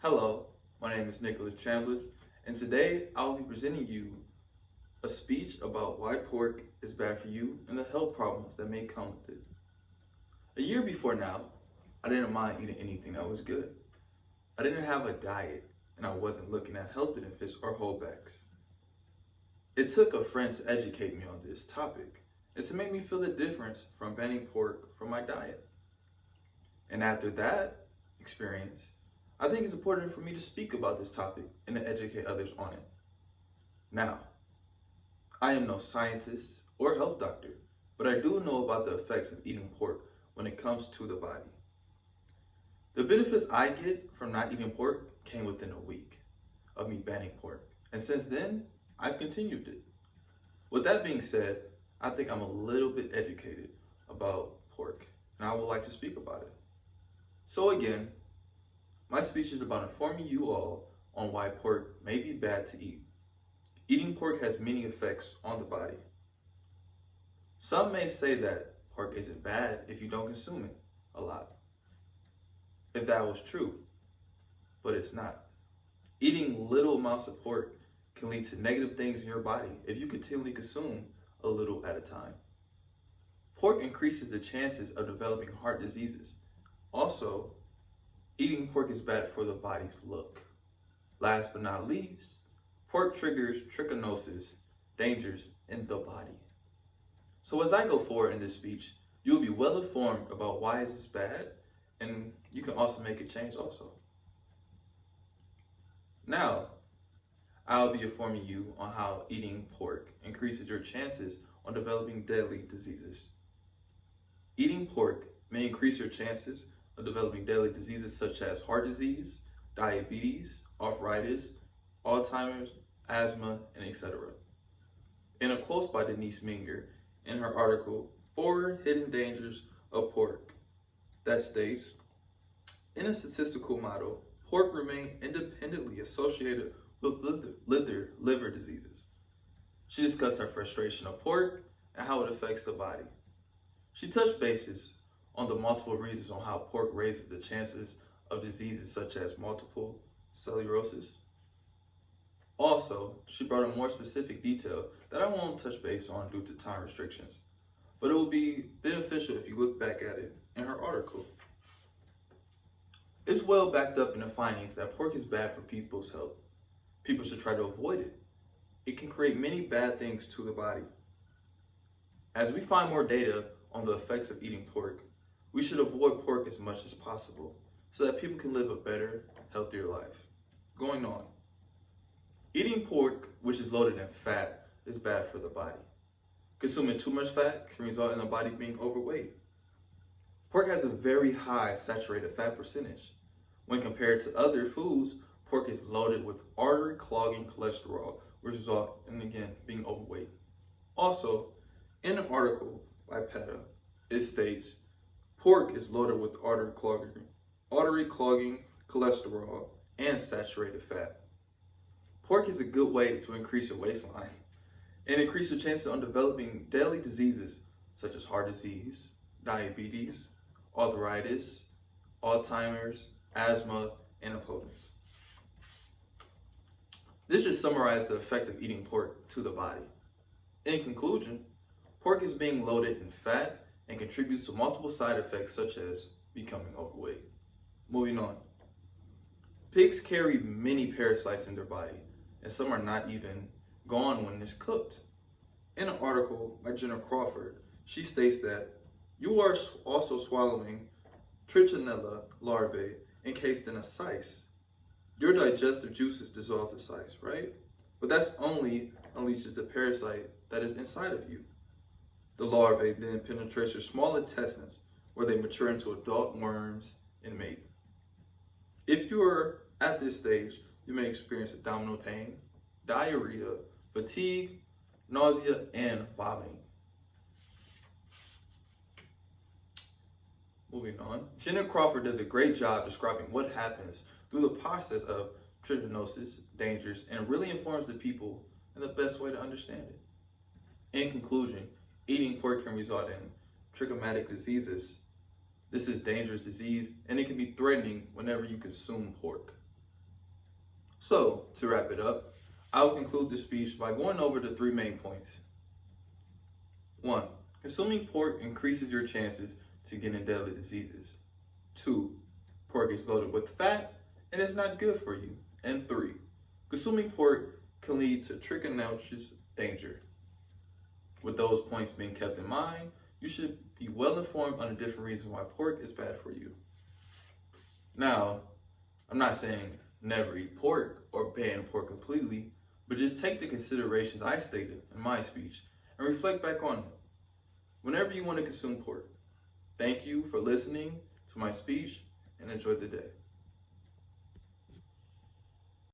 Hello, my name is Nicholas Chambliss, and today I will be presenting you a speech about why pork is bad for you and the health problems that may come with it. A year before now, I didn't mind eating anything that was good. I didn't have a diet, and I wasn't looking at health benefits or holdbacks. It took a friend to educate me on this topic and to make me feel the difference from banning pork from my diet. And after that experience, I think it's important for me to speak about this topic and to educate others on it. Now, I am no scientist or health doctor, but I do know about the effects of eating pork when it comes to the body. The benefits I get from not eating pork came within a week of me banning pork, and since then, I've continued it. With that being said, I think I'm a little bit educated about pork, and I would like to speak about it. So again, my speech is about informing you all on why pork may be bad to eat. Eating pork has many effects on the body. Some may say that pork isn't bad if you don't consume it a lot. If that was true, but it's not. Eating little amounts of pork can lead to negative things in your body if you continually consume a little at a time. Pork increases the chances of developing heart diseases. Also, eating pork is bad for the body's look. Last but not least, pork triggers trichinosis, dangers in the body. So as I go forward in this speech, you will be well informed about why is this bad, and you can also make a change also. Now, I'll be informing you on how eating pork increases your chances on developing deadly diseases. Eating pork may increase your chances of developing deadly diseases such as heart disease, diabetes, arthritis, Alzheimer's, asthma, and etc. In a quote by Denise Minger in her article, 4 Hidden Dangers of Pork, that states, in a statistical model, pork remained independently associated with liver diseases. She discussed her frustration of pork and how it affects the body. She touched bases on the multiple reasons on how pork raises the chances of diseases such as multiple sclerosis. Also, she brought in more specific details that I won't touch base on due to time restrictions, but it will be beneficial if you look back at it in her article. It's well backed up in the findings that pork is bad for people's health. People should try to avoid it. It can create many bad things to the body. As we find more data on the effects of eating pork, we should avoid pork as much as possible so that people can live a better, healthier life. Going on. Eating pork, which is loaded in fat, is bad for the body. Consuming too much fat can result in the body being overweight. Pork has a very high saturated fat percentage. When compared to other foods, pork is loaded with artery-clogging cholesterol, which results in, again, being overweight. Also, in an article by PETA, it states, pork is loaded with artery-clogging cholesterol and saturated fat. Pork is a good way to increase your waistline and increase your chances on developing deadly diseases such as heart disease, diabetes, arthritis, Alzheimer's, asthma, and impotence. This just summarizes the effect of eating pork to the body. In conclusion, pork is being loaded in fat and contributes to multiple side effects such as becoming overweight. Moving on. Pigs carry many parasites in their body, and some are not even gone when it's cooked. In an article by Jenna Crawford, she states that you are also swallowing trichinella larvae encased in a cyst. Your digestive juices dissolve the cyst, right? But that's only unleashes the parasite that is inside of you. The larvae then penetrates your small intestines where they mature into adult worms and mate. If you are at this stage, you may experience abdominal pain, diarrhea, fatigue, nausea, and vomiting. Moving on, Jenna Crawford does a great job describing what happens through the process of trichinosis, dangers, and really informs the people in the best way to understand it. In conclusion, eating pork can result in trichomatic diseases. This is dangerous disease, and it can be threatening whenever you consume pork. So, to wrap it up, I will conclude this speech by going over the 3 main points. 1. Consuming pork increases your chances to getting deadly diseases. 2. Pork is loaded with fat and is not good for you. And 3. Consuming pork can lead to trichinosis danger. With those points being kept in mind, you should be well informed on the different reasons why pork is bad for you. Now, I'm not saying never eat pork or ban pork completely, but just take the considerations I stated in my speech and reflect back on it whenever you want to consume pork. Thank you for listening to my speech and enjoy the day.